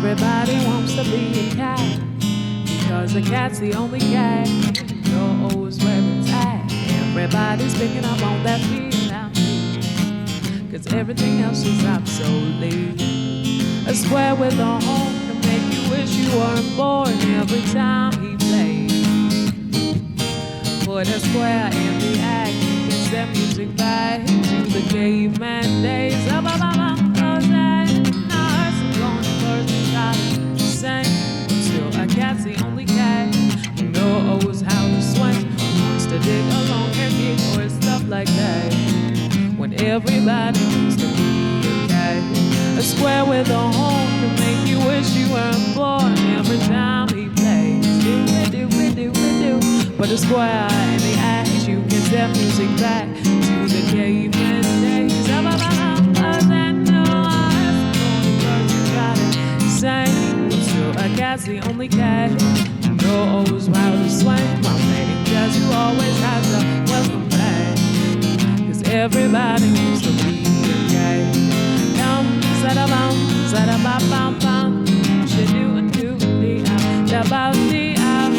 Everybody wants to be a cat, because a cat's the only cat knows where it's at. Everybody's picking up on that feeling, cause everything else is obsolete. A square with a home can make you wish you weren't born every time he plays. Put a square in the act, you can set music back to the caveman days. Still, a cat's the only cat who knows how to swing, who wants to dig along and kick or stuff like that. When everybody wants to be a cat, a square with a home can make you wish you weren't born every time he plays. But a square in the act, you can set music back to the caveman days. A cat's the only cat who knows how to swing while playing jazz, who always has a welcome back, cause everybody wants to be a cat. Come, za-da-bum, za-da-ba-bum-bum, she-do-a-do-dee-ah, da-ba-dee-ah,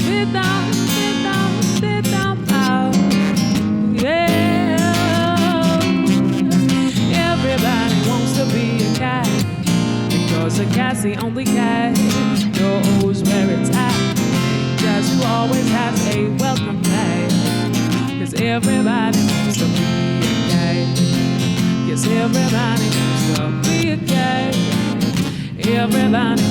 sit-down, sit-down, sit-down, out, yeah. Everybody wants to be a cat, cause a cat's the only cat knows where it's at. Just who always has a welcome back, cause everybody wants to be a cat. Yes, everybody wants to be a cat. Everybody